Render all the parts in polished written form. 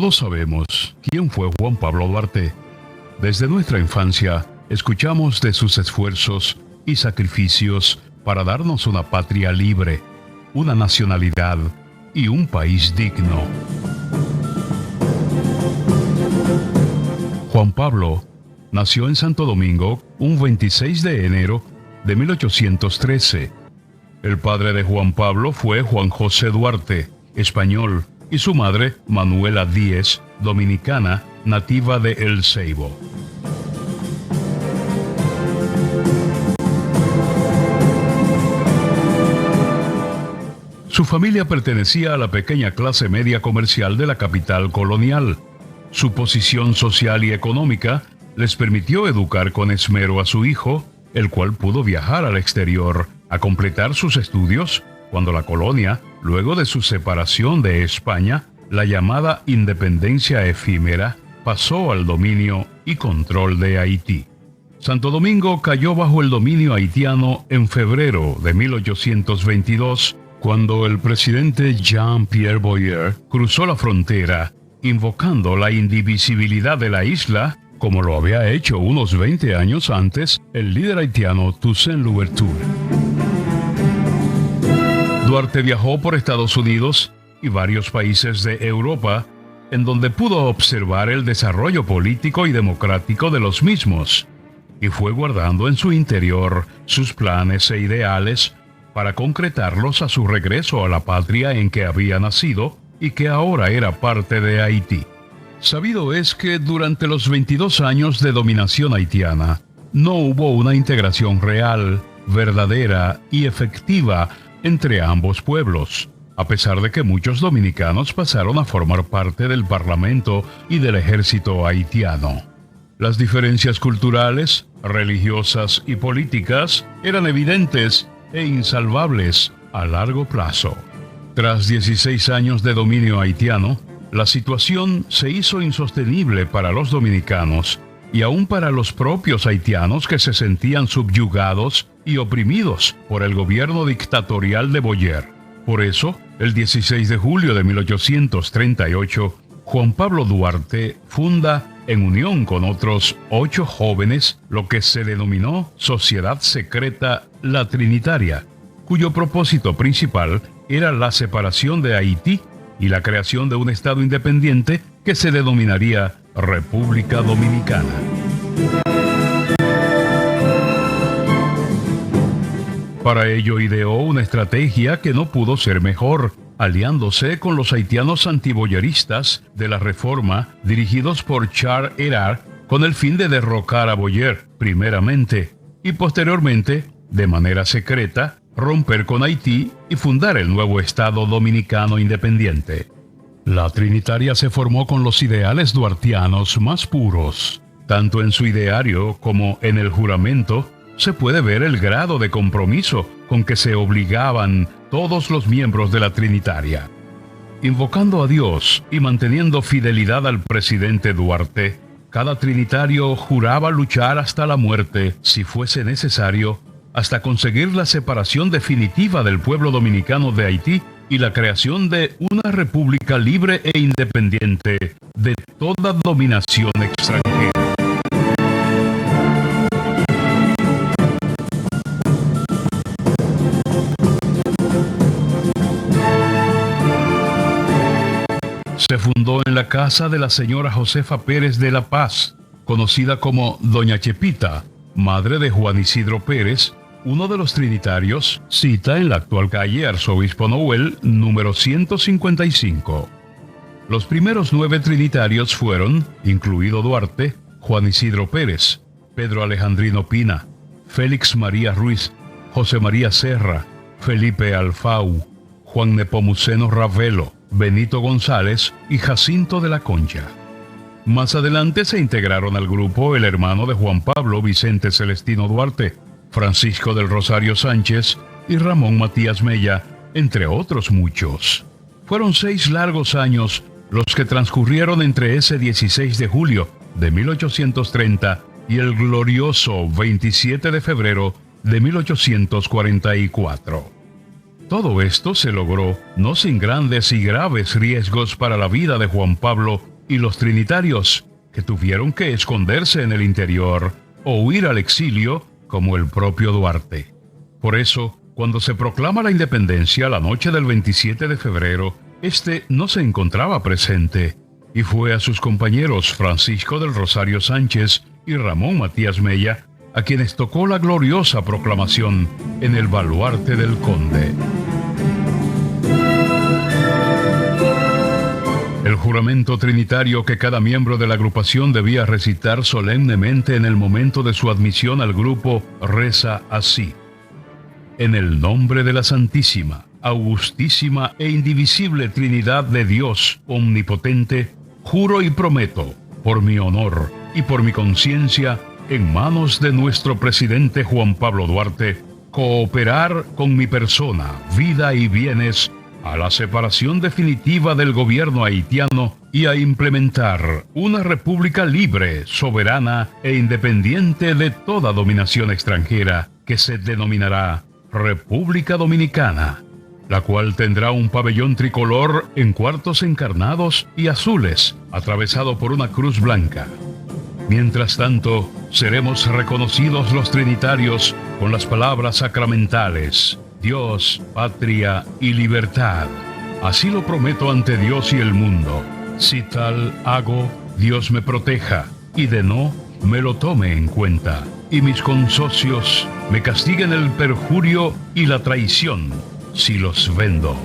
Todos sabemos quién fue Juan Pablo Duarte. Desde nuestra infancia, escuchamos de sus esfuerzos y sacrificios para darnos una patria libre, una nacionalidad y un país digno. Juan Pablo nació en Santo Domingo un 26 de enero de 1813. El padre de Juan Pablo fue Juan José Duarte, español, y su madre, Manuela Díez, dominicana, nativa de El Ceibo. Su familia pertenecía a la pequeña clase media comercial de la capital colonial. Su posición social y económica les permitió educar con esmero a su hijo, el cual pudo viajar al exterior a completar sus estudios cuando la colonia, luego de su separación de España, la llamada independencia efímera, pasó al dominio y control de Haití. Santo Domingo cayó bajo el dominio haitiano en febrero de 1822, cuando el presidente Jean-Pierre Boyer cruzó la frontera, invocando la indivisibilidad de la isla, como lo había hecho unos 20 años antes el líder haitiano Toussaint Louverture. Duarte viajó por Estados Unidos y varios países de Europa, en donde pudo observar el desarrollo político y democrático de los mismos, y fue guardando en su interior sus planes e ideales para concretarlos a su regreso a la patria en que había nacido y que ahora era parte de Haití. Sabido es que durante los 22 años de dominación haitiana, no hubo una integración real, verdadera y efectiva entre ambos pueblos, a pesar de que muchos dominicanos pasaron a formar parte del Parlamento y del ejército haitiano. Las diferencias culturales, religiosas y políticas eran evidentes e insalvables a largo plazo. Tras 16 años de dominio haitiano, la situación se hizo insostenible para los dominicanos y aún para los propios haitianos que se sentían subyugados y oprimidos por el gobierno dictatorial de Boyer. Por eso, el 16 de julio de 1838, Juan Pablo Duarte funda, en unión con otros 8 jóvenes, lo que se denominó Sociedad Secreta La Trinitaria, cuyo propósito principal era la separación de Haití y la creación de un Estado independiente que se denominaría República Dominicana. Para ello ideó una estrategia que no pudo ser mejor, aliándose con los haitianos antiboyeristas de la Reforma dirigidos por Charles Hérard con el fin de derrocar a Boyer, primeramente, y posteriormente, de manera secreta, romper con Haití y fundar el nuevo Estado dominicano independiente. La Trinitaria se formó con los ideales duartianos más puros. Tanto en su ideario como en el juramento se puede ver el grado de compromiso con que se obligaban todos los miembros de la Trinitaria. Invocando a Dios y manteniendo fidelidad al presidente Duarte, cada trinitario juraba luchar hasta la muerte, si fuese necesario, hasta conseguir la separación definitiva del pueblo dominicano de Haití y la creación de una república libre e independiente de toda dominación extranjera. Se fundó en la casa de la señora Josefa Pérez de la Paz, conocida como Doña Chepita, madre de Juan Isidro Pérez, uno de los trinitarios, cita en la actual calle Arzobispo Noel, número 155. Los primeros 9 trinitarios fueron, incluido Duarte, Juan Isidro Pérez, Pedro Alejandrino Pina, Félix María Ruiz, José María Serra, Felipe Alfau, Juan Nepomuceno Ravelo, Benito González y Jacinto de la Concha. Más adelante se integraron al grupo el hermano de Juan Pablo, Vicente Celestino Duarte, Francisco del Rosario Sánchez y Ramón Matías Mella, entre otros muchos. Fueron 6 largos años los que transcurrieron entre ese 16 de julio de 1830 y el glorioso 27 de febrero de 1844. Todo esto se logró no sin grandes y graves riesgos para la vida de Juan Pablo y los trinitarios, que tuvieron que esconderse en el interior o huir al exilio, como el propio Duarte. Por eso, cuando se proclama la independencia la noche del 27 de febrero, este no se encontraba presente, y fue a sus compañeros Francisco del Rosario Sánchez y Ramón Matías Mella a quienes tocó la gloriosa proclamación en el baluarte del conde. El juramento trinitario que cada miembro de la agrupación debía recitar solemnemente en el momento de su admisión al grupo reza así: en el nombre de la Santísima, Augustísima e Indivisible Trinidad de Dios Omnipotente, juro y prometo, por mi honor y por mi conciencia, en manos de nuestro presidente Juan Pablo Duarte, cooperar con mi persona, vida y bienes a la separación definitiva del gobierno haitiano y a implementar una república libre, soberana e independiente de toda dominación extranjera que se denominará República Dominicana, la cual tendrá un pabellón tricolor en cuartos encarnados y azules, atravesado por una cruz blanca. Mientras tanto, seremos reconocidos los trinitarios con las palabras sacramentales: Dios, patria y libertad. Así lo prometo ante Dios y el mundo. Si tal hago, Dios me proteja, y de no, me lo tome en cuenta, y mis consocios me castiguen el perjurio y la traición, si los vendo.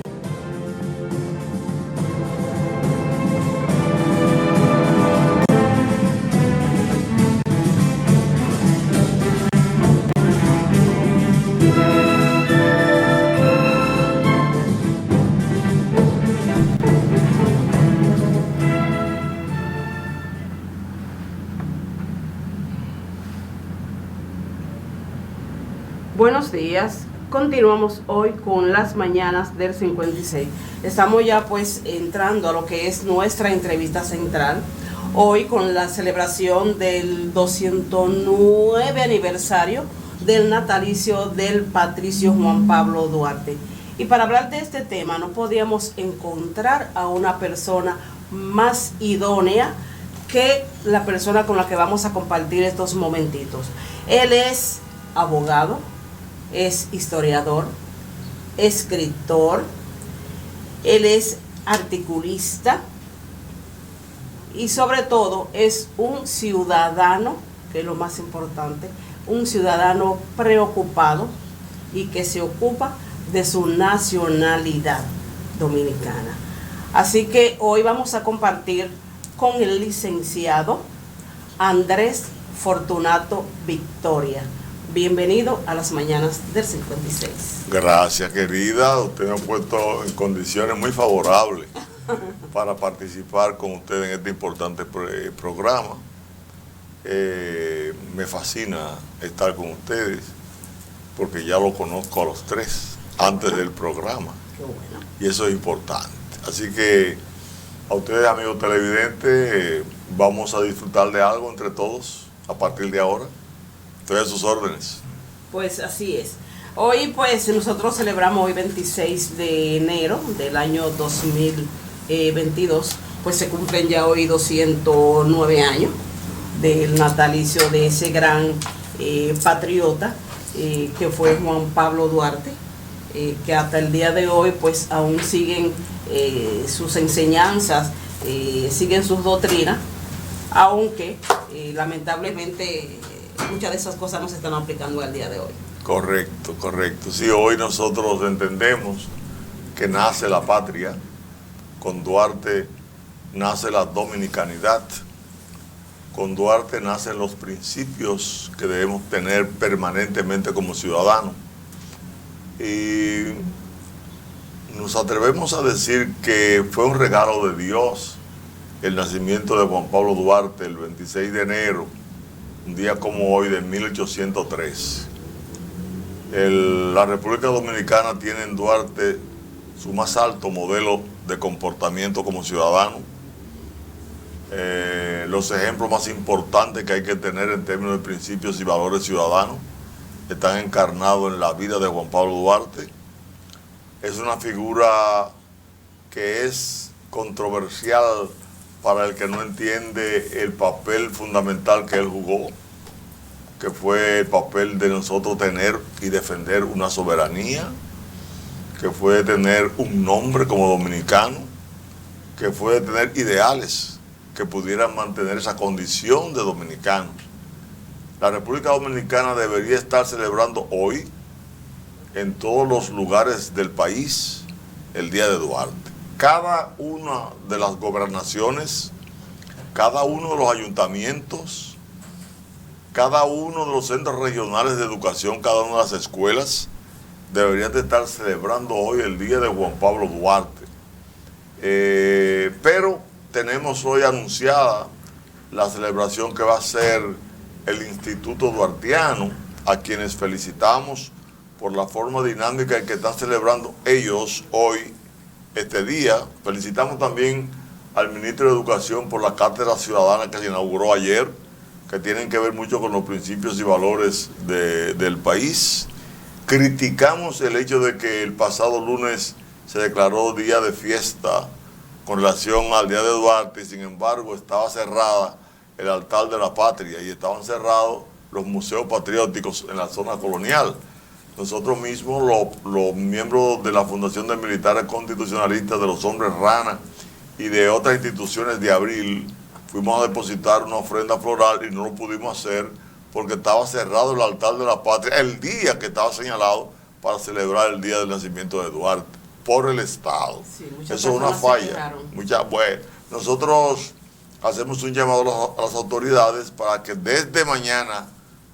Buenos días, continuamos hoy con las mañanas del 56. Estamos ya pues entrando a lo que es nuestra entrevista central, hoy con la celebración del 209 aniversario del natalicio del patricio Juan Pablo Duarte. Y para hablar de este tema no podíamos encontrar a una persona más idónea que la persona con la que vamos a compartir estos momentitos. Él es abogado, es historiador, escritor, él es articulista y sobre todo es un ciudadano, que es lo más importante, un ciudadano preocupado y que se ocupa de su nacionalidad dominicana. Así que hoy vamos a compartir con el licenciado Andrés Fortunato Victoria. Bienvenido a las mañanas del 56. Gracias, querida. Usted me ha puesto en condiciones muy favorables para participar con usted en este importante programa. Me fascina estar con ustedes porque ya lo conozco a los tres antes del programa. Qué bueno. Y eso es importante. Así que a ustedes, amigos televidentes, vamos a disfrutar de algo entre todos a partir de ahora. Estoy a sus órdenes. Pues así es. Hoy pues nosotros celebramos hoy 26 de enero del año 2022. Pues se cumplen ya hoy 209 años del natalicio de ese gran patriota que fue Juan Pablo Duarte, que hasta el día de hoy pues aún siguen sus enseñanzas, siguen sus doctrinas, aunque lamentablemente muchas de esas cosas no se están aplicando al día de hoy. Correcto, correcto. Sí, hoy nosotros entendemos que nace la patria, con Duarte nace la dominicanidad, con Duarte nacen los principios que debemos tener permanentemente como ciudadanos. Y nos atrevemos a decir que fue un regalo de Dios el nacimiento de Juan Pablo Duarte el 26 de enero, un día como hoy de 1803. La República Dominicana tiene en Duarte su más alto modelo de comportamiento como ciudadano. Los ejemplos más importantes que hay que tener en términos de principios y valores ciudadanos están encarnados en la vida de Juan Pablo Duarte. Es una figura que es controversial para el que no entiende el papel fundamental que él jugó, que fue el papel de nosotros tener y defender una soberanía, que fue tener un nombre como dominicano, que fue tener ideales que pudieran mantener esa condición de dominicanos. La República Dominicana debería estar celebrando hoy en todos los lugares del país el Día de Duarte. Cada una de las gobernaciones, cada uno de los ayuntamientos, cada uno de los centros regionales de educación, cada una de las escuelas, deberían de estar celebrando hoy el Día de Juan Pablo Duarte. Pero tenemos hoy anunciada la celebración que va a hacer el Instituto Duartiano, a quienes felicitamos por la forma dinámica en que están celebrando ellos hoy este día. Felicitamos también al ministro de Educación por la cátedra ciudadana que se inauguró ayer, que tienen que ver mucho con los principios y valores del país. Criticamos el hecho de que el pasado lunes se declaró día de fiesta con relación al Día de Duarte, y sin embargo estaba cerrada el altar de la patria y estaban cerrados los museos patrióticos en la zona colonial. Nosotros mismos, los miembros de la Fundación de Militares Constitucionalistas, de los Hombres Rana y de otras instituciones de Abril, fuimos a depositar una ofrenda floral y no lo pudimos hacer porque estaba cerrado el altar de la patria el día que estaba señalado para celebrar el día del nacimiento de Duarte por el Estado. Sí, eso es una falla. Bueno, nosotros hacemos un llamado a las autoridades para que desde mañana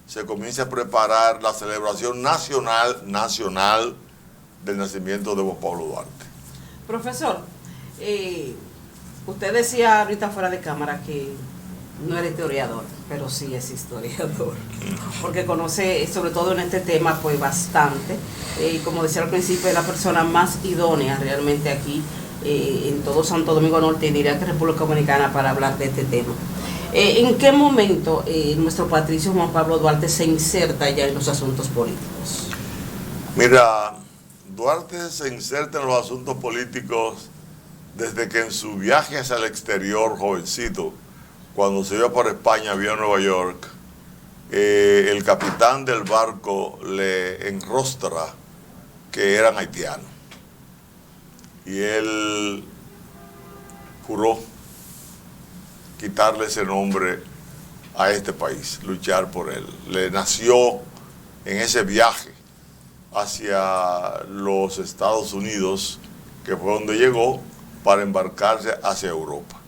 se comience a preparar la celebración nacional del nacimiento de Juan Pablo Duarte. Profesor, usted decía ahorita fuera de cámara que no era historiador, pero sí es historiador, porque conoce, sobre todo en este tema, pues bastante. Como decía al principio, es la persona más idónea realmente aquí en todo Santo Domingo Norte, y diría que República Dominicana, para hablar de este tema. ¿En qué momento nuestro patricio Juan Pablo Duarte se inserta ya en los asuntos políticos? Mira, Duarte se inserta en los asuntos políticos desde que en su viaje hacia el exterior, jovencito, cuando se iba para España, vía Nueva York, el capitán del barco le enrostra que eran haitianos. Y él juró quitarle ese nombre a este país, luchar por él. Le nació en ese viaje hacia los Estados Unidos, que fue donde llegó, para embarcarse hacia Europa.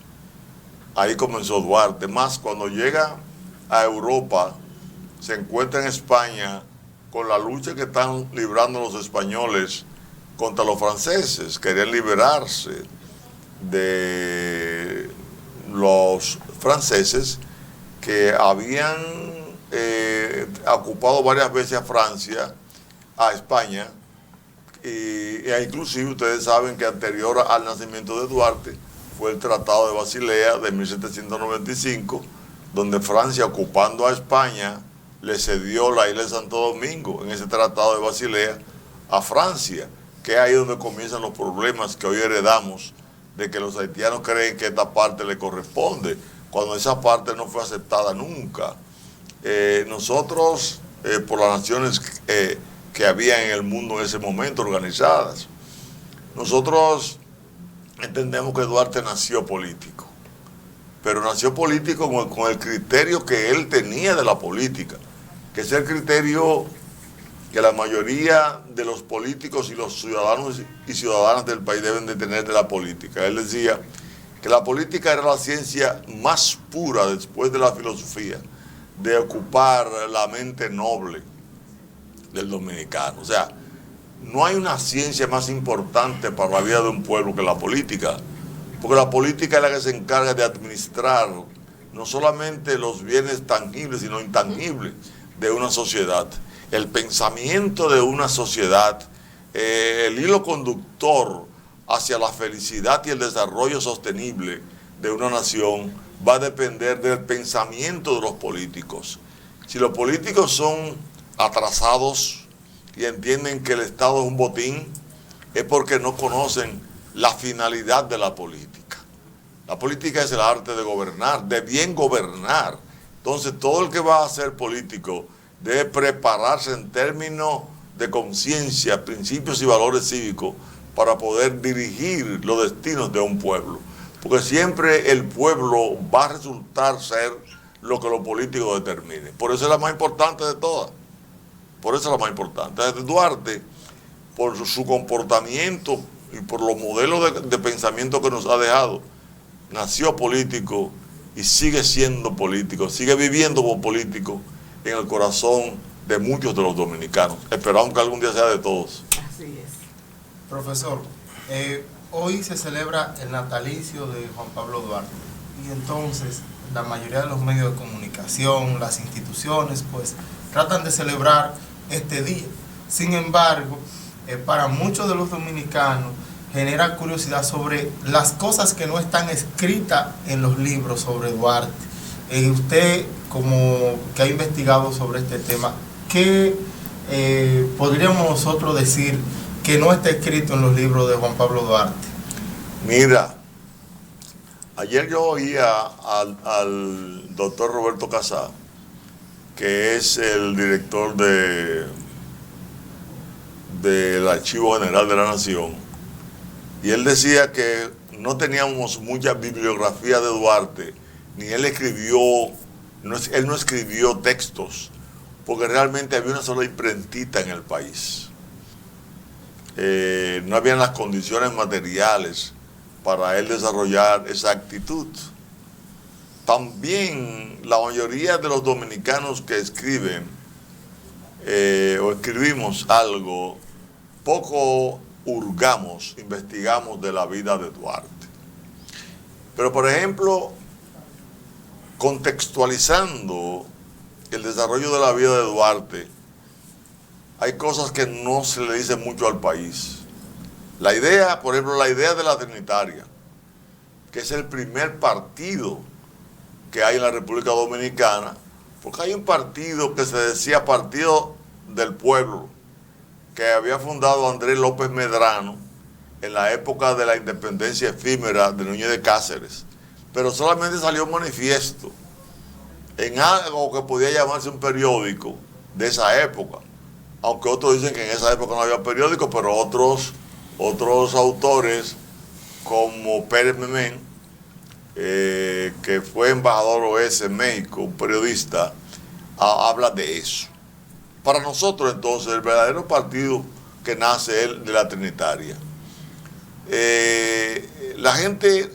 Ahí comenzó Duarte. Más cuando llega a Europa, se encuentra en España con la lucha que están librando los españoles contra los franceses. Querían liberarse de los franceses que habían ocupado varias veces a Francia, a España, y inclusive ustedes saben que anterior al nacimiento de Duarte fue el Tratado de Basilea de 1795, donde Francia, ocupando a España, le cedió la isla de Santo Domingo en ese Tratado de Basilea a Francia, que es ahí donde comienzan los problemas que hoy heredamos, de que los haitianos creen que esta parte le corresponde, cuando esa parte no fue aceptada nunca. Nosotros, por las naciones que había en el mundo en ese momento organizadas, nosotros entendemos que Duarte nació político, pero nació político con el criterio que él tenía de la política, que es el criterio que la mayoría de los políticos y los ciudadanos y ciudadanas del país deben de tener de la política. Él decía que la política era la ciencia más pura después de la filosofía, de ocupar la mente noble del dominicano. O sea, no hay una ciencia más importante para la vida de un pueblo que la política, porque la política es la que se encarga de administrar no solamente los bienes tangibles, sino intangibles de una sociedad. El pensamiento de una sociedad, el hilo conductor hacia la felicidad y el desarrollo sostenible de una nación va a depender del pensamiento de los políticos. Si los políticos son atrasados y entienden que el Estado es un botín, es porque no conocen la finalidad de la política. La política es el arte de gobernar, de bien gobernar. Entonces, todo el que va a ser político debe prepararse en términos de conciencia, principios y valores cívicos para poder dirigir los destinos de un pueblo. Porque siempre el pueblo va a resultar ser lo que los políticos determinen. Por eso es la más importante de todas. Por eso es la más importante. Duarte, por su comportamiento y por los modelos de pensamiento que nos ha dejado, nació político y sigue siendo político, sigue viviendo como político en el corazón de muchos de los dominicanos. Esperamos que algún día sea de todos. Así es. Profesor, hoy se celebra el natalicio de Juan Pablo Duarte y entonces la mayoría de los medios de comunicación, las instituciones, pues tratan de celebrar este día. Sin embargo, para muchos de los dominicanos genera curiosidad sobre las cosas que no están escritas en los libros sobre Duarte. Usted, como que ha investigado sobre este tema, ¿qué podríamos nosotros decir que no está escrito en los libros de Juan Pablo Duarte? Mira, ayer yo oía al doctor Roberto Casá, que es el director del Archivo General de la Nación, y él decía que no teníamos mucha bibliografía de Duarte, ni él no escribió textos, porque realmente había una sola imprentita en el país. No habían las condiciones materiales para él desarrollar esa actitud. También la mayoría de los dominicanos que escriben o escribimos algo, poco hurgamos, investigamos de la vida de Duarte. Pero, por ejemplo, contextualizando el desarrollo de la vida de Duarte, hay cosas que no se le dicen mucho al país. La idea, por ejemplo, la idea de la Trinitaria, que es el primer partido que hay en la República Dominicana, porque hay un partido que se decía Partido del Pueblo, que había fundado Andrés López Medrano en la época de la independencia efímera de Núñez de Cáceres, pero solamente salió un manifiesto en algo que podía llamarse un periódico de esa época, aunque otros dicen que en esa época no había periódico, pero otros autores como Pérez Memén, que fue embajador oeste en México, un periodista, habla de eso. Para nosotros, entonces, el verdadero partido que nace es de la Trinitaria. La gente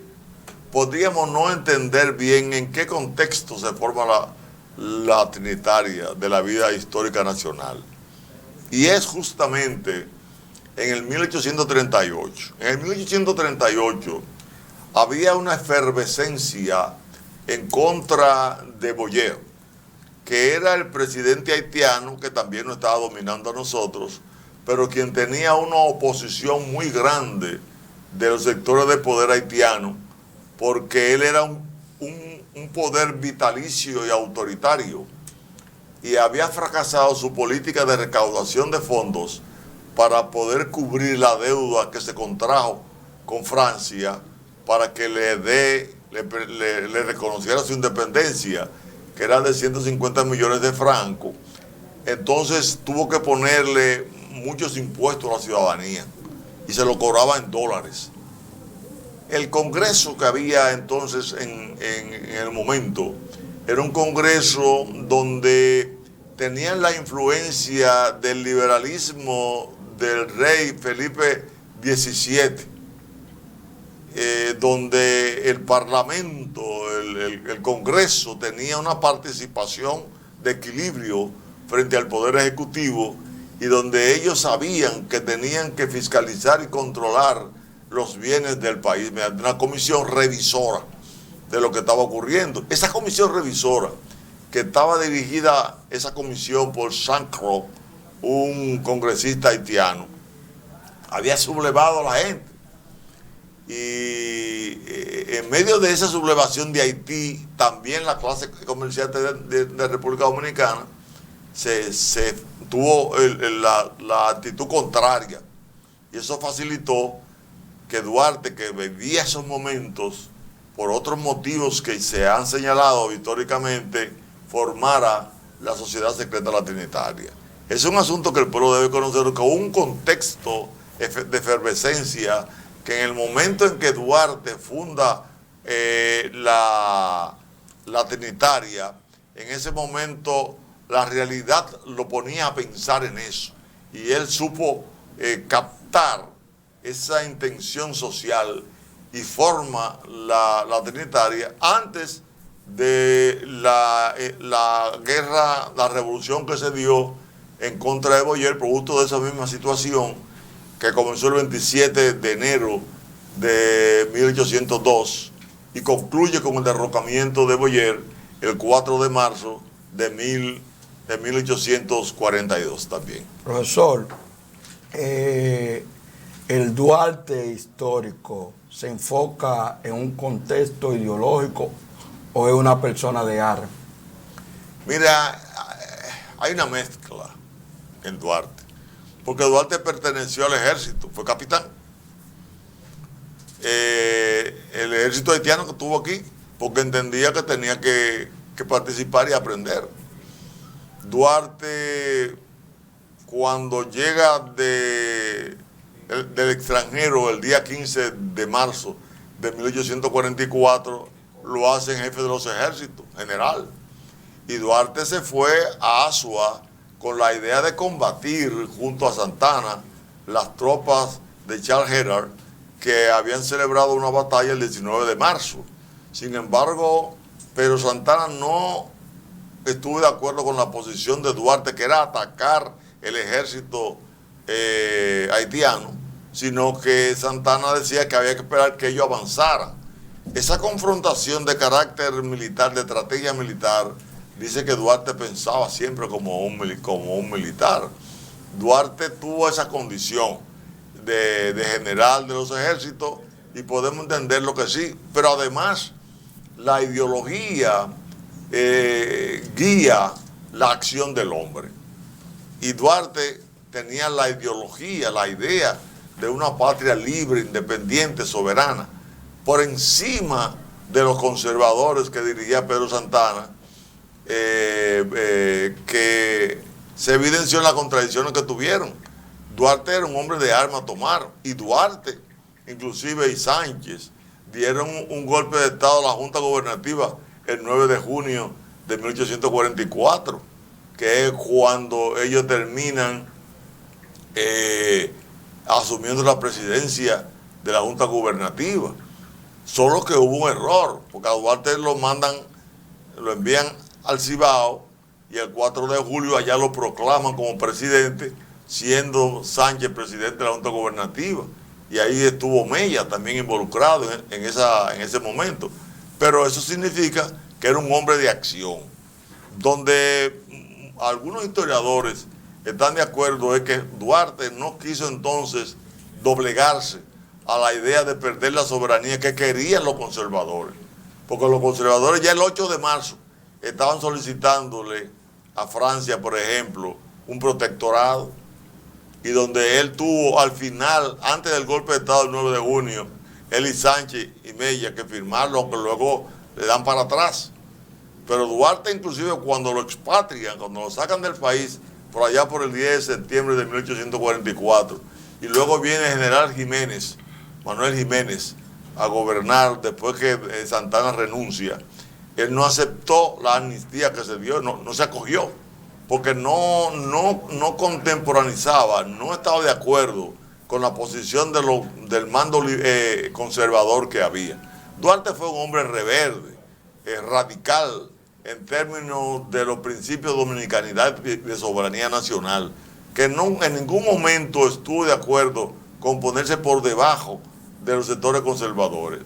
podríamos no entender bien en qué contexto se forma la Trinitaria de la vida histórica nacional. Y es justamente en el 1838. En el 1838 había una efervescencia en contra de Boyer, que era el presidente haitiano, que también nos estaba dominando a nosotros, pero quien tenía una oposición muy grande de los sectores de poder haitiano, porque él era un poder vitalicio y autoritario, y había fracasado su política de recaudación de fondos para poder cubrir la deuda que se contrajo con Francia para que le reconociera su independencia, que era de 150 millones de francos. Entonces tuvo que ponerle muchos impuestos a la ciudadanía y se lo cobraba en dólares. El congreso que había entonces en el momento era un congreso donde tenían la influencia del liberalismo del rey Felipe XVII, donde el parlamento, el congreso tenía una participación de equilibrio frente al poder ejecutivo, y donde ellos sabían que tenían que fiscalizar y controlar los bienes del país mediante una comisión revisora de lo que estaba ocurriendo. Esa comisión revisora, que estaba dirigida, esa comisión, por Sancro, un congresista haitiano, había sublevado a la gente. Y en medio de esa sublevación de Haití, también la clase comerciante de República Dominicana se tuvo la actitud contraria. Y eso facilitó que Duarte, que vivía esos momentos por otros motivos que se han señalado históricamente, formara la Sociedad Secreta La Trinitaria. Es un asunto que el pueblo debe conocer con un contexto de efervescencia, que en el momento en que Duarte funda la Trinitaria, en ese momento la realidad lo ponía a pensar en eso, y él supo captar esa intención social y forma la Trinitaria antes de la guerra, la revolución que se dio en contra de Boyer, producto de esa misma situación que comenzó el 27 de enero de 1802 y concluye con el derrocamiento de Boyer el 4 de marzo de 1842 también. Profesor, el Duarte histórico se enfoca en un contexto ideológico o es una persona de armas. Mira, hay una mezcla en Duarte, porque Duarte perteneció al ejército, fue capitán. El ejército haitiano que estuvo aquí, porque entendía que tenía que participar y aprender. Duarte, cuando llega del extranjero el día 15 de marzo de 1844, lo hacen jefe de los ejércitos, general. Y Duarte se fue a Asua con la idea de combatir junto a Santana las tropas de Charles Herard, que habían celebrado una batalla el 19 de marzo. Sin embargo, Pedro Santana no estuvo de acuerdo con la posición de Duarte, que era atacar el ejército haitiano, sino que Santana decía que había que esperar que ellos avanzaran. Esa confrontación de carácter militar, de estrategia militar, dice que Duarte pensaba siempre como un militar. Duarte tuvo esa condición de general de los ejércitos y podemos entender lo que sí, pero además la ideología guía la acción del hombre. Y Duarte tenía la ideología, la idea de una patria libre, independiente, soberana, por encima de los conservadores que dirigía Pedro Santana, que se evidenció en las contradicciones que tuvieron. Duarte era un hombre de armas a tomar, y Duarte, inclusive, y Sánchez, dieron un golpe de Estado a la Junta Gubernativa el 9 de junio de 1844, que es cuando ellos terminan asumiendo la presidencia de la Junta Gubernativa. Solo que hubo un error, porque a Duarte lo envían al Cibao, y el 4 de julio allá lo proclaman como presidente, siendo Sánchez presidente de la Junta Gubernativa. Y ahí estuvo Mella también involucrado en ese momento. Pero eso significa que era un hombre de acción. Donde algunos historiadores están de acuerdo es que Duarte no quiso entonces doblegarse a la idea de perder la soberanía que querían los conservadores. Porque los conservadores ya el 8 de marzo estaban solicitándole a Francia, por ejemplo, un protectorado, y donde él tuvo al final, antes del golpe de Estado del 9 de junio, él y Sánchez y Mella que firmarlo, aunque luego le dan para atrás. Pero Duarte, inclusive, cuando lo expatrian, cuando lo sacan del país, por allá por el 10 de septiembre de 1844, y luego viene el general Jiménez, Manuel Jiménez, a gobernar después que Santana renuncia, él no aceptó la amnistía que se dio, no se acogió, porque no contemporanizaba, no estaba de acuerdo con la posición del mando conservador que había. Duarte fue un hombre rebelde, radical, en términos de los principios de dominicanidad y de soberanía nacional, que en ningún momento estuvo de acuerdo con ponerse por debajo de los sectores conservadores.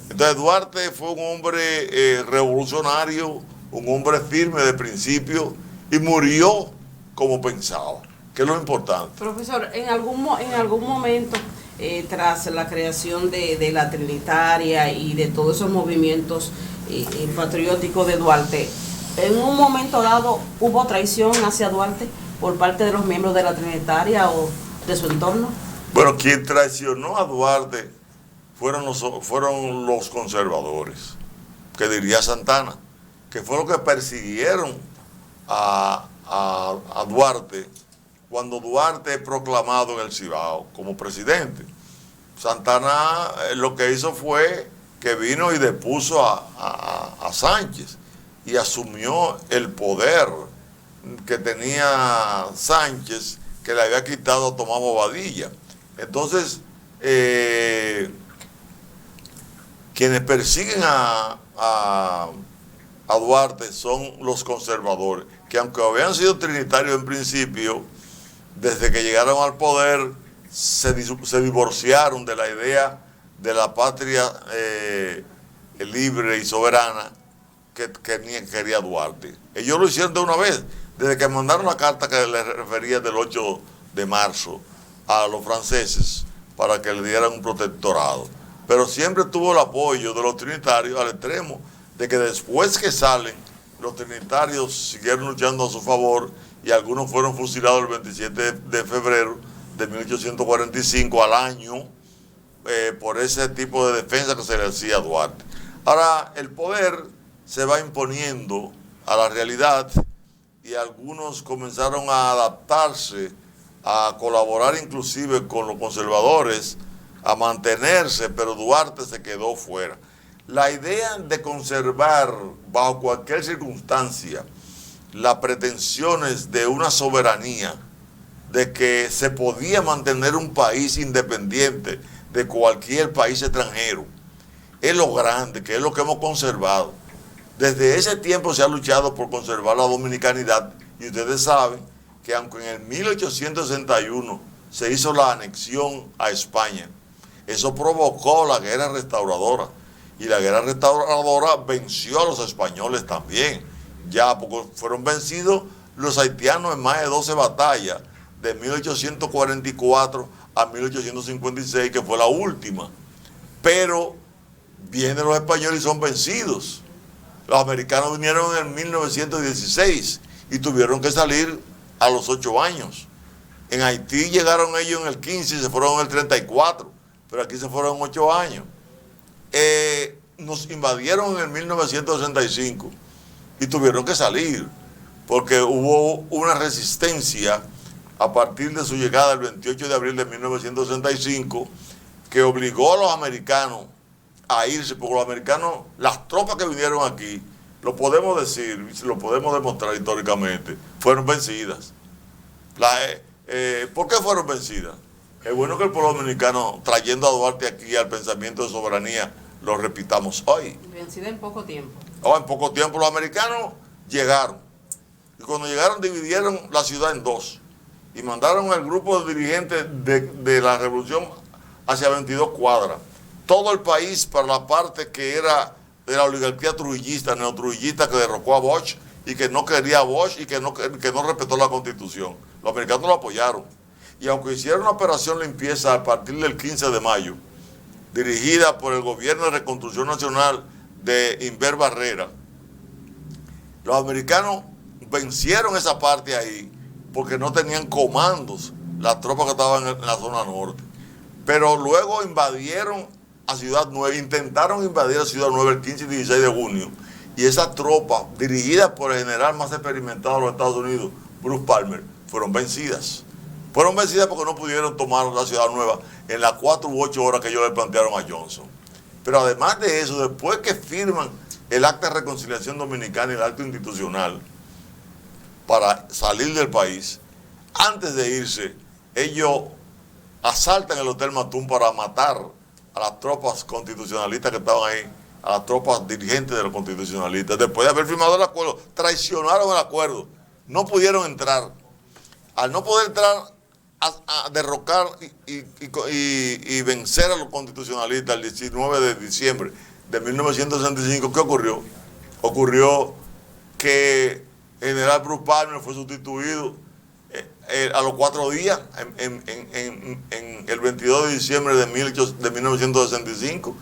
Entonces Duarte fue un hombre revolucionario, un hombre firme de principio, y murió como pensaba, que es lo importante. Profesor, en algún momento, tras la creación de la Trinitaria y de todos esos movimientos patrióticos de Duarte, en un momento dado, ¿hubo traición hacia Duarte por parte de los miembros de la Trinitaria o de su entorno? Bueno, quien traicionó a Duarte fueron los conservadores, que diría Santana, que fue lo que persiguieron a Duarte cuando Duarte es proclamado en el Cibao como presidente. Santana lo que hizo fue que vino y depuso a Sánchez y asumió el poder que tenía Sánchez, que le había quitado a Tomás Bobadilla. Entonces, quienes persiguen a Duarte son los conservadores, que aunque habían sido trinitarios en principio, desde que llegaron al poder se divorciaron de la idea de la patria libre y soberana que quería Duarte. Ellos lo hicieron de una vez, desde que mandaron la carta que les refería del 8 de marzo a los franceses para que le dieran un protectorado. Pero siempre tuvo el apoyo de los trinitarios al extremo de que después que salen, los trinitarios siguieron luchando a su favor y algunos fueron fusilados el 27 de febrero de 1845 al año por ese tipo de defensa que se le hacía a Duarte. Ahora, el poder se va imponiendo a la realidad y algunos comenzaron a adaptarse, a colaborar inclusive con los conservadores, a mantenerse, pero Duarte se quedó fuera. La idea de conservar bajo cualquier circunstancia las pretensiones de una soberanía, de que se podía mantener un país independiente de cualquier país extranjero, es lo grande, que es lo que hemos conservado. Desde ese tiempo se ha luchado por conservar la dominicanidad y ustedes saben que aunque en el 1861 se hizo la anexión a España, eso provocó la guerra restauradora y la guerra restauradora venció a los españoles también, ya porque fueron vencidos los haitianos en más de 12 batallas de 1844 a 1856, que fue la última, pero vienen los españoles y son vencidos. Los americanos vinieron en 1916 y tuvieron que salir a los 8 años. En Haití llegaron ellos en el 15 y se fueron en el 34, pero aquí se fueron en 8 años. Nos invadieron en el 1965 y tuvieron que salir porque hubo una resistencia a partir de su llegada el 28 de abril de 1965 que obligó a los americanos a irse, porque los americanos, las tropas que vinieron aquí, lo podemos decir, lo podemos demostrar históricamente, fueron vencidas. ¿Por qué fueron vencidas? Es bueno que el pueblo dominicano, trayendo a Duarte aquí al pensamiento de soberanía, lo repitamos hoy. Vencida en poco tiempo. En poco tiempo los americanos llegaron. Y cuando llegaron dividieron la ciudad en dos. Y mandaron al grupo de dirigentes de la revolución hacia 22 cuadras. Todo el país para la parte que era de la oligarquía trujillista, neotrujillista, que derrocó a Bosch y que no quería a Bosch y que no respetó la Constitución. Los americanos lo apoyaron. Y aunque hicieron una operación limpieza a partir del 15 de mayo, dirigida por el Gobierno de Reconstrucción Nacional de Inver Barrera, los americanos vencieron esa parte ahí porque no tenían comandos las tropas que estaban en la zona norte. Pero luego invadieron a Ciudad Nueva, intentaron invadir a Ciudad Nueva el 15 y 16 de junio, y esas tropas, dirigidas por el general más experimentado de los Estados Unidos, Bruce Palmer, fueron vencidas. Fueron vencidas porque no pudieron tomar la Ciudad Nueva en las 4 u 8 horas que ellos le plantearon a Johnson. Pero además de eso, después que firman el Acta de Reconciliación Dominicana y el acto institucional para salir del país, antes de irse, ellos asaltan el Hotel Matún para matar a las tropas constitucionalistas que estaban ahí, a las tropas dirigentes de los constitucionalistas. Después de haber firmado el acuerdo, traicionaron el acuerdo, no pudieron entrar. Al no poder entrar a derrocar y vencer a los constitucionalistas el 19 de diciembre de 1965, ¿qué ocurrió? Ocurrió que el general Bruce Palmer fue sustituido a los 4 días, en el 22 de diciembre de 1965,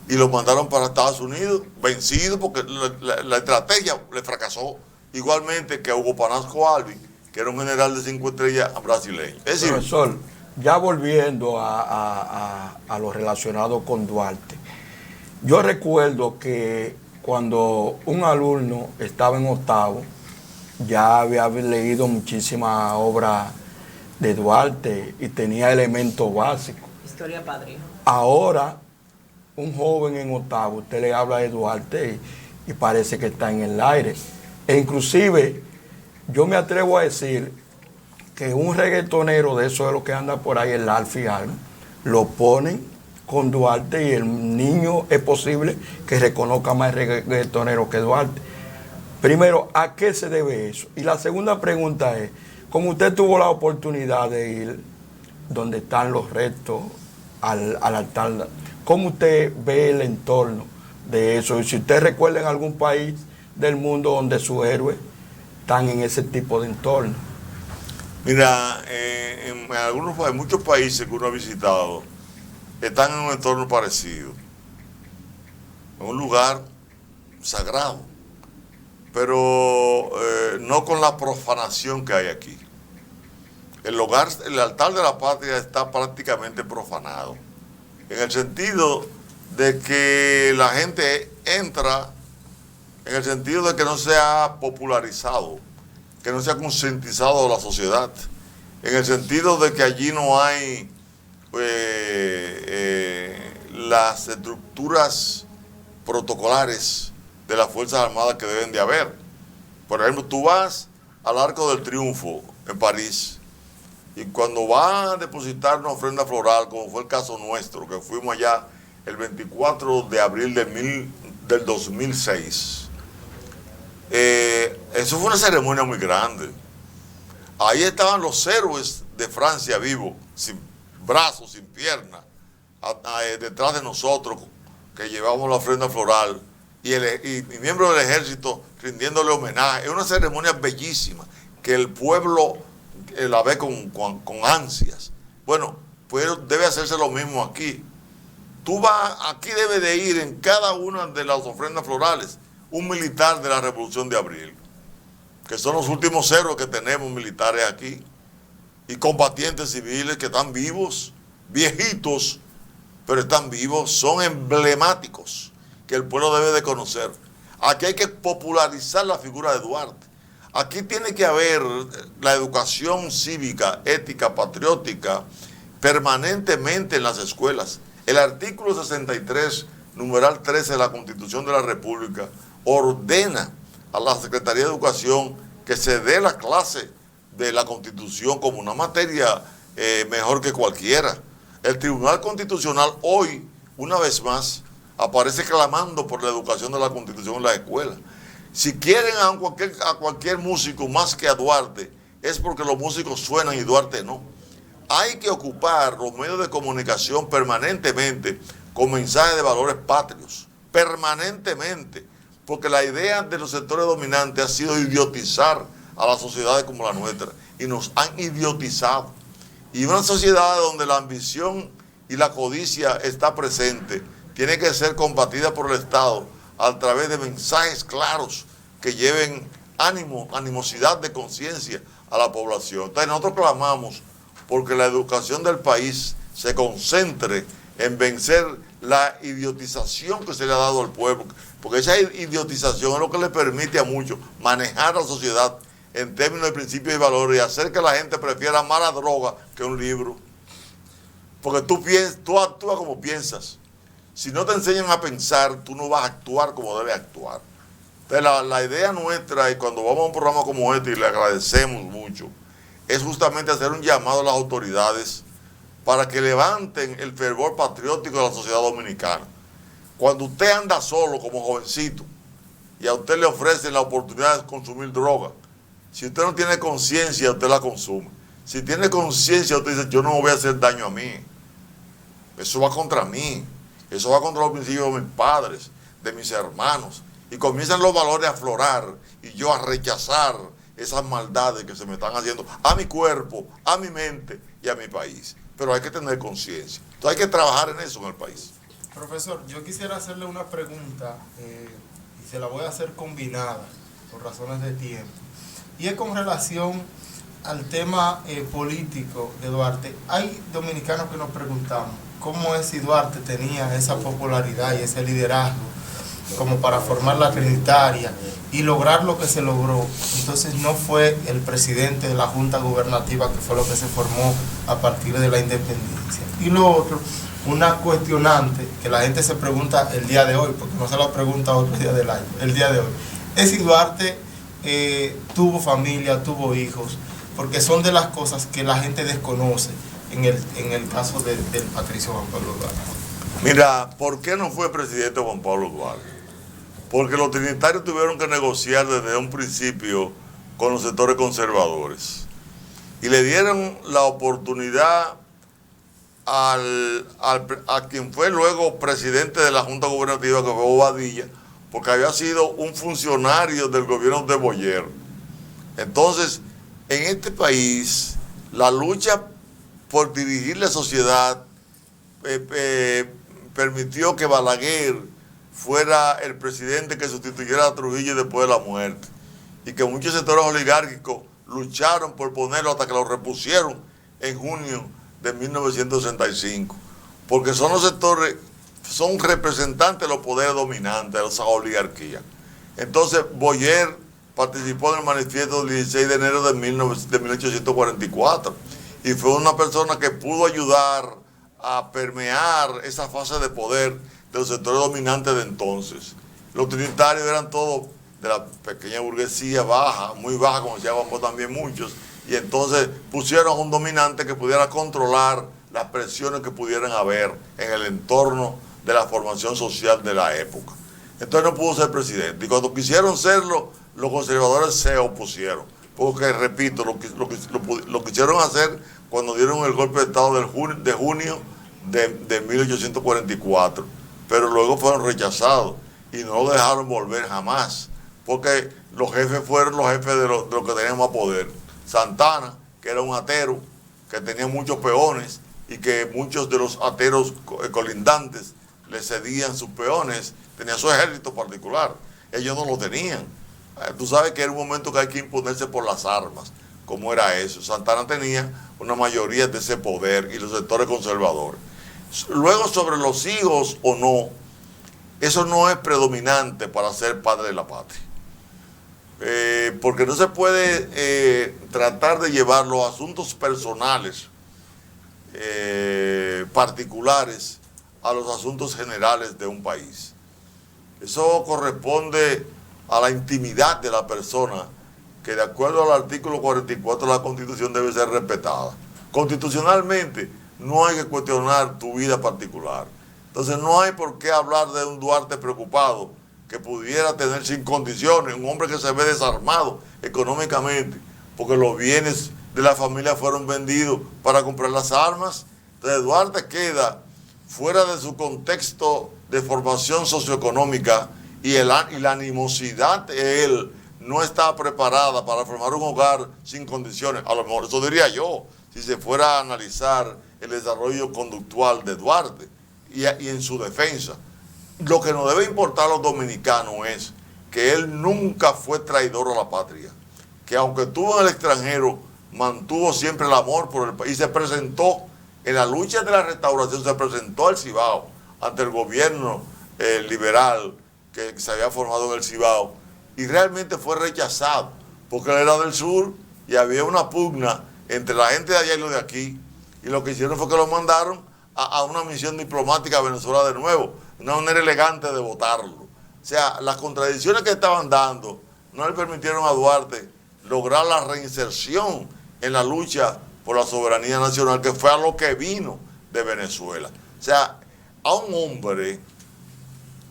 y lo mandaron para Estados Unidos, vencido porque la estrategia le fracasó, igualmente que Hugo Panasco Albi, que era un general de 5 estrellas brasileño. Es decir, profesor, ya volviendo a lo relacionado con Duarte, yo recuerdo que cuando un alumno estaba en octavo, ya había leído muchísimas obras de Duarte y tenía elementos básicos. Historia patria. Ahora, un joven en octavo, usted le habla de Duarte y parece que está en el aire. E inclusive, yo me atrevo a decir que un reggaetonero de eso de lo que anda por ahí, el Alfie Allen, lo ponen con Duarte y el niño es posible que reconozca más el reggaetonero que Duarte. Primero, ¿a qué se debe eso? Y la segunda pregunta es, como usted tuvo la oportunidad de ir donde están los restos al altar, ¿cómo usted ve el entorno de eso? Y si usted recuerda en algún país del mundo donde sus héroes están en ese tipo de entorno. Mira, en muchos países que uno ha visitado, están en un entorno parecido, en un lugar sagrado, pero no con la profanación que hay aquí. El altar de la patria está prácticamente profanado, en el sentido de que la gente entra, en el sentido de que no se ha popularizado, que no se ha concientizado la sociedad, en el sentido de que allí no hay las estructuras protocolares de las Fuerzas Armadas que deben de haber. Por ejemplo, tú vas al Arco del Triunfo en París y cuando vas a depositar una ofrenda floral, como fue el caso nuestro, que fuimos allá el 24 de abril del 2006, eso fue una ceremonia muy grande. Ahí estaban los héroes de Francia vivos, sin brazos, sin piernas, detrás de nosotros, que llevamos la ofrenda floral, y miembros del ejército rindiéndole homenaje. Es una ceremonia bellísima, que el pueblo la ve con ansias. Bueno, pues debe hacerse lo mismo aquí. Aquí debe de ir en cada una de las ofrendas florales un militar de la Revolución de Abril, que son los últimos héroes que tenemos militares aquí, y combatientes civiles que están vivos, viejitos, pero están vivos, son emblemáticos, que el pueblo debe de conocer. Aquí hay que popularizar la figura de Duarte. Aquí tiene que haber la educación cívica, ética, patriótica, permanentemente en las escuelas. El artículo 63, numeral 13 de la Constitución de la República, ordena a la Secretaría de Educación que se dé la clase de la Constitución como una materia mejor que cualquiera. El Tribunal Constitucional hoy, una vez más, aparece clamando por la educación de la Constitución en la escuela. Si quieren a cualquier músico más que a Duarte, es porque los músicos suenan y Duarte no. Hay que ocupar los medios de comunicación permanentemente con mensajes de valores patrios, permanentemente, porque la idea de los sectores dominantes ha sido idiotizar a las sociedades como la nuestra, y nos han idiotizado. Y una sociedad donde la ambición y la codicia está presente, tiene que ser combatida por el Estado a través de mensajes claros que lleven animosidad de conciencia a la población. Entonces nosotros clamamos porque la educación del país se concentre en vencer la idiotización que se le ha dado al pueblo, porque esa idiotización es lo que le permite a muchos manejar la sociedad en términos de principios y valores y hacer que la gente prefiera más la droga que un libro. Porque tú actúas como piensas. Si no te enseñan a pensar, tú no vas a actuar como debes actuar. Entonces la idea nuestra, y cuando vamos a un programa como este, y le agradecemos mucho, es justamente hacer un llamado a las autoridades para que levanten el fervor patriótico de la sociedad dominicana. Cuando usted anda solo como jovencito y a usted le ofrecen la oportunidad de consumir droga, si usted no tiene conciencia, usted la consume. Si tiene conciencia, usted dice, yo no me voy a hacer daño a mí. Eso va contra mí. Eso va contra los principios de mis padres, de mis hermanos. Y comienzan los valores a aflorar y yo a rechazar esas maldades que se me están haciendo a mi cuerpo, a mi mente y a mi país. Pero hay que tener conciencia. Entonces hay que trabajar en eso en el país. Profesor, yo quisiera hacerle una pregunta y se la voy a hacer combinada por razones de tiempo. Y es con relación al tema político de Duarte, hay dominicanos que nos preguntamos cómo es si Duarte tenía esa popularidad y ese liderazgo como para formar la Trinitaria y lograr lo que se logró. Entonces no fue el presidente de la Junta Gubernativa, que fue lo que se formó a partir de la independencia. Y lo otro, una cuestionante que la gente se pregunta el día de hoy, porque no se lo pregunta otro día del año, el día de hoy, es si Duarte tuvo familia, tuvo hijos, porque son de las cosas que la gente desconoce en el caso del patricio Juan Pablo Duarte. Mira, ¿por qué no fue presidente Juan Pablo Duarte? Porque los trinitarios tuvieron que negociar desde un principio con los sectores conservadores y le dieron la oportunidad a quien fue luego presidente de la Junta Gubernativa, que fue Bobadilla, porque había sido un funcionario del gobierno de Boyer. Entonces, en este país, la lucha por dirigir la sociedad permitió que Balaguer fuera el presidente que sustituyera a Trujillo después de la muerte, y que muchos sectores oligárquicos lucharon por ponerlo hasta que lo repusieron en junio de 1965, porque son los sectores, son representantes de los poderes dominantes de esa oligarquía. Entonces Boyer participó en el manifiesto del 16 de enero de 1844 y fue una persona que pudo ayudar a permear esa fase de poder de los sectores dominantes de entonces. Los trinitarios eran todos de la pequeña burguesía baja, muy baja, como decíamos también muchos, y entonces pusieron a un dominante que pudiera controlar las presiones que pudieran haber en el entorno de la formación social de la época. Entonces no pudo ser presidente, y cuando quisieron serlo, los conservadores se opusieron, porque, repito, lo quisieron hacer cuando dieron el golpe de Estado de junio de 1844, pero luego fueron rechazados y no lo dejaron volver jamás, porque los jefes fueron los jefes de los que tenían más poder. Santana, que era un atero, que tenía muchos peones y que muchos de los ateros colindantes le cedían sus peones, tenía su ejército particular, ellos no lo tenían. Tú sabes que era un momento que hay que imponerse por las armas, como era eso. Santana tenía una mayoría de ese poder y los sectores conservadores. Luego, sobre los hijos o no, eso no es predominante para ser padre de la patria. Porque no se puede tratar de llevar los asuntos personales, particulares, a los asuntos generales de un país. Eso corresponde a la intimidad de la persona, que de acuerdo al artículo 44 de la Constitución debe ser respetada. Constitucionalmente no hay que cuestionar tu vida particular. Entonces no hay por qué hablar de un Duarte preocupado que pudiera tener sin condiciones, un hombre que se ve desarmado económicamente, porque los bienes de la familia fueron vendidos para comprar las armas. Entonces Duarte queda fuera de su contexto de formación socioeconómica y la animosidad de él no está preparada para formar un hogar sin condiciones. A lo mejor eso diría yo, si se fuera a analizar el desarrollo conductual de Duarte y en su defensa. Lo que nos debe importar a los dominicanos es que él nunca fue traidor a la patria, que aunque estuvo en el extranjero, mantuvo siempre el amor por el país y se presentó en la lucha de la restauración, se presentó al Cibao ante el gobierno liberal que se había formado en el Cibao, y realmente fue rechazado porque él era del sur y había una pugna entre la gente de allá y los de aquí, y lo que hicieron fue que lo mandaron a una misión diplomática a Venezuela de nuevo, una manera elegante de votarlo. O sea, las contradicciones que estaban dando no le permitieron a Duarte lograr la reinserción en la lucha por la soberanía nacional, que fue a lo que vino de Venezuela. O sea, a un hombre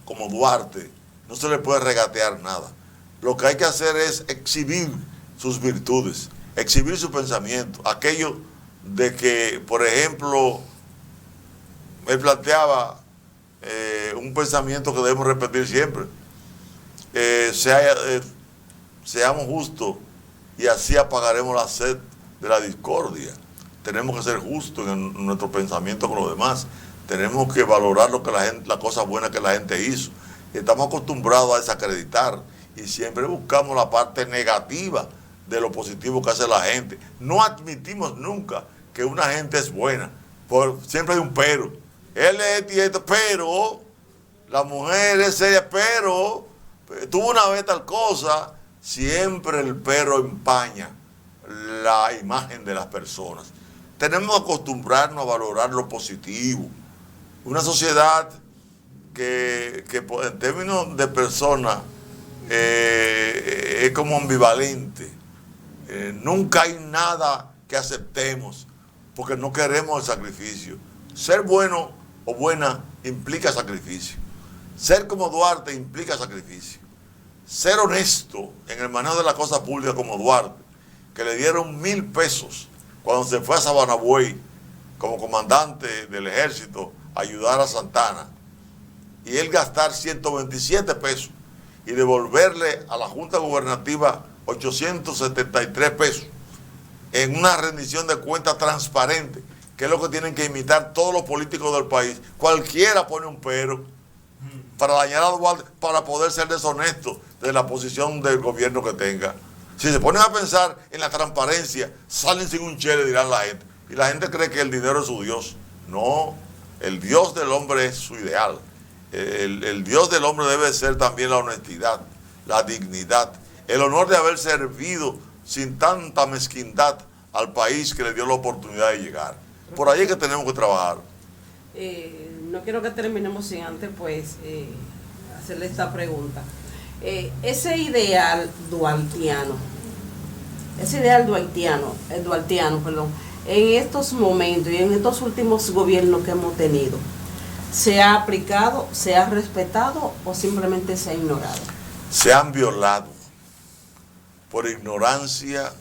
como Duarte no se le puede regatear nada. Lo que hay que hacer es exhibir sus virtudes, exhibir su pensamiento, aquello de que, por ejemplo, él planteaba un pensamiento que debemos repetir siempre: seamos justos y así apagaremos la sed de la discordia. Tenemos que ser justos en nuestro pensamiento con los demás, tenemos que valorar lo que las cosas buenas que la gente hizo. Estamos acostumbrados a desacreditar y siempre buscamos la parte negativa de lo positivo que hace la gente. No admitimos nunca que una gente es buena, siempre hay un pero. Él es esto, pero la mujer es seria, pero tuvo una vez tal cosa. Siempre el pero empaña la imagen de las personas. Tenemos que acostumbrarnos a valorar lo positivo. Una sociedad que en términos de personas es como ambivalente. Nunca hay nada que aceptemos porque no queremos el sacrificio. Ser bueno o buena implica sacrificio. Ser como Duarte implica sacrificio. Ser honesto en el manejo de la cosa pública como Duarte, que le dieron 1,000 pesos cuando se fue a Sabanabuey como comandante del ejército a ayudar a Santana, y él gastar 127 pesos y devolverle a la Junta Gubernativa 873 pesos en una rendición de cuentas transparente, que es lo que tienen que imitar todos los políticos del país. Cualquiera pone un pero para dañar a Duarte, para poder ser deshonesto de la posición del gobierno que tenga. Si se ponen a pensar en la transparencia, salen sin un chele, dirán la gente. Y la gente cree que el dinero es su Dios. No, el Dios del hombre es su ideal. El Dios del hombre debe ser también la honestidad, la dignidad, el honor de haber servido sin tanta mezquindad al país que le dio la oportunidad de llegar. Por ahí es que tenemos que trabajar. No quiero que terminemos sin antes, pues, hacerle esta pregunta. Ese ideal duartiano, en estos momentos y en estos últimos gobiernos que hemos tenido, ¿se ha aplicado, se ha respetado o simplemente se ha ignorado? Se han violado por ignorancia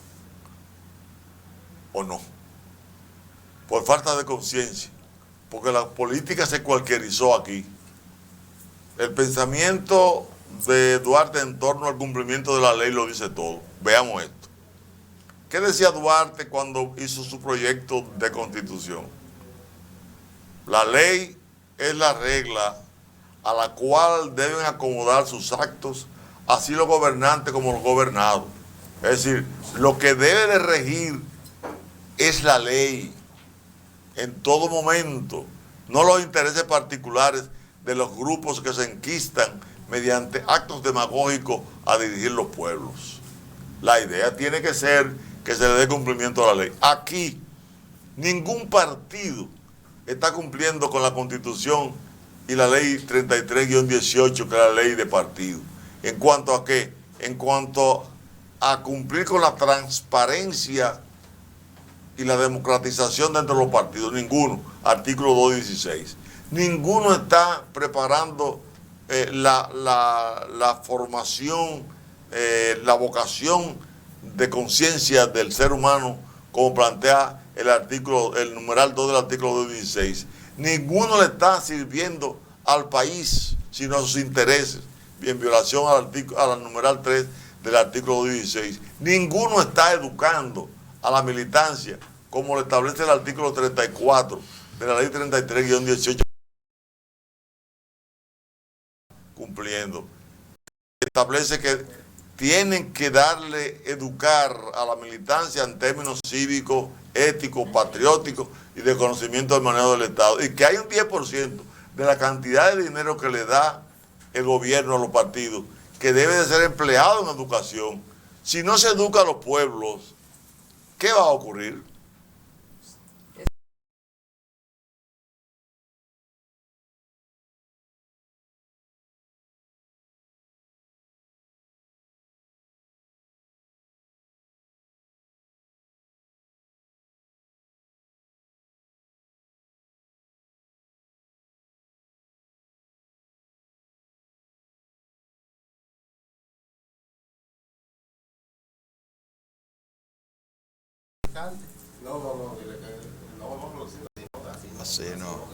o no, por falta de conciencia, porque la política se cualquierizó aquí. El pensamiento de Duarte en torno al cumplimiento de la ley lo dice todo. Veamos esto. ¿Qué decía Duarte cuando hizo su proyecto de constitución? La ley es la regla a la cual deben acomodar sus actos, así los gobernantes como los gobernados. Es decir, lo que debe de regir es la ley en todo momento, no los intereses particulares de los grupos que se enquistan mediante actos demagógicos a dirigir los pueblos. La idea tiene que ser que se le dé cumplimiento a la ley. Aquí, ningún partido está cumpliendo con la Constitución y la ley 33-18, que es la ley de partido. ¿En cuanto a qué? En cuanto a cumplir con la transparencia y la democratización dentro de los partidos. Ninguno. Artículo 216. Ninguno está preparando la formación, la vocación de conciencia del ser humano, como plantea el numeral 2 del artículo 216. Ninguno le está sirviendo al país, sino a sus intereses, en violación al numeral 3 del artículo 216. Ninguno está educando a la militancia, como lo establece el artículo 34 de la ley 33-18, cumpliendo. Establece que tienen que educar a la militancia en términos cívicos, éticos, patrióticos y de conocimiento del manejo del Estado. Y que hay un 10% de la cantidad de dinero que le da el gobierno a los partidos que debe de ser empleado en educación. Si no se educa a los pueblos, ¿qué va a ocurrir? Así no.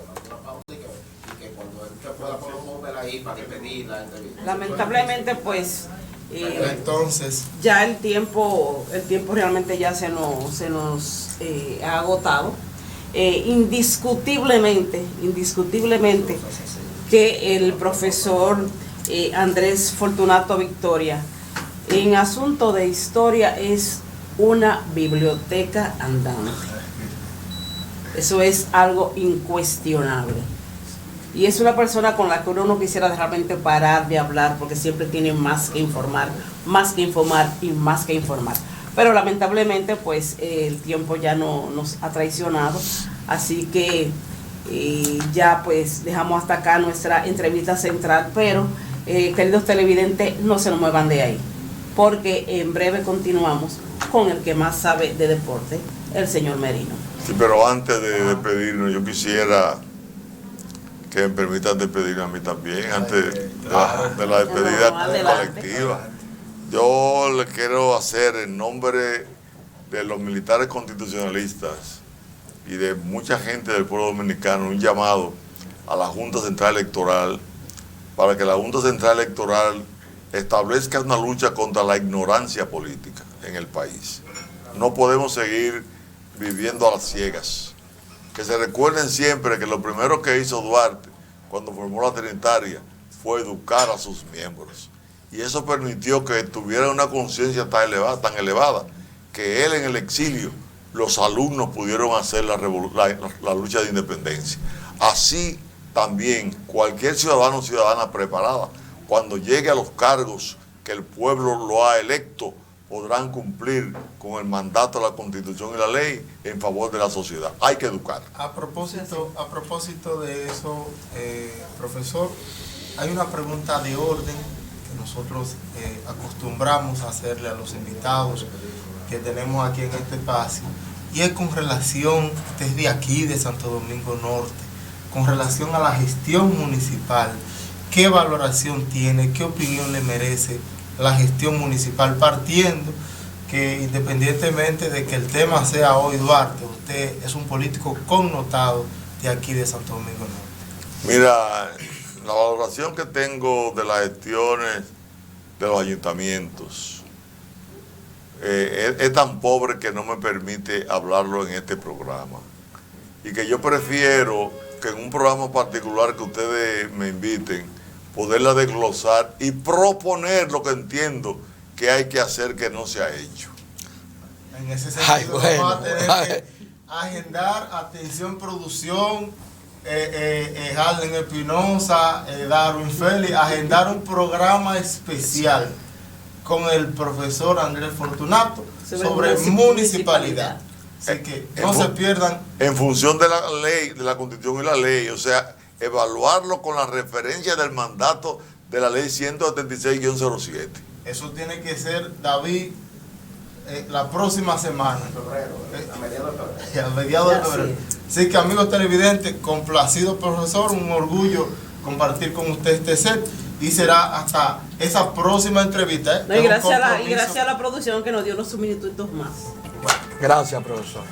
Lamentablemente, pues, entonces, ya el tiempo realmente ya se nos ha agotado. Indiscutiblemente que el profesor Andrés Fortunato Victoria en asunto de historia es una biblioteca andante. Eso es algo incuestionable. Y es una persona con la que uno no quisiera realmente parar de hablar, porque siempre tiene más que informar, más que informar y más que informar. Pero lamentablemente pues el tiempo ya no nos ha traicionado, así que ya pues dejamos hasta acá nuestra entrevista central, pero queridos televidentes, no se nos muevan de ahí, porque en breve continuamos con el que más sabe de deporte, el señor Merino. Sí, pero antes de despedirnos, yo quisiera que me permitan despedirme a mí también, antes de la despedida colectiva. Yo le quiero hacer en nombre de los militares constitucionalistas y de mucha gente del pueblo dominicano un llamado a la Junta Central Electoral para que la Junta Central Electoral establezca una lucha contra la ignorancia política en el país. No podemos seguir viviendo a las ciegas. Que se recuerden siempre que lo primero que hizo Duarte cuando formó la Trinitaria fue educar a sus miembros. Y eso permitió que tuviera una conciencia tan elevada, que él en el exilio, los alumnos pudieron hacer la lucha de independencia. Así también cualquier ciudadano o ciudadana preparada, cuando llegue a los cargos que el pueblo lo ha electo, podrán cumplir con el mandato de la Constitución y la ley en favor de la sociedad. Hay que educar. A propósito de eso, profesor, hay una pregunta de orden que nosotros acostumbramos a hacerle a los invitados que tenemos aquí en este espacio, y es con relación, desde aquí de Santo Domingo Norte, con relación a la gestión municipal. ¿Qué valoración tiene? ¿Qué opinión le merece la gestión municipal, partiendo que independientemente de que el tema sea hoy Duarte, usted es un político connotado de aquí de Santo Domingo Norte? Mira, la valoración que tengo de las gestiones de los ayuntamientos es tan pobre que no me permite hablarlo en este programa, y que yo prefiero que en un programa particular que ustedes me inviten poderla desglosar y proponer lo que entiendo que hay que hacer que no se ha hecho. En ese sentido, vamos a tener que agendar, atención, producción, Harlen Espinosa, Darwin Félix, agendar un programa especial con el profesor Andrés Fortunato sobre municipalidad. Así que no se pierdan. En función de la ley, de la Constitución y la ley, o sea, evaluarlo con la referencia del mandato de la ley 176-07. Eso tiene que ser, David, la próxima semana. A mediados de febrero. Así que, amigos televidentes, complacido profesor, un orgullo compartir con usted este set, y será hasta esa próxima entrevista. No, y gracias a la producción que nos dio unos minutos más. Gracias, profesor.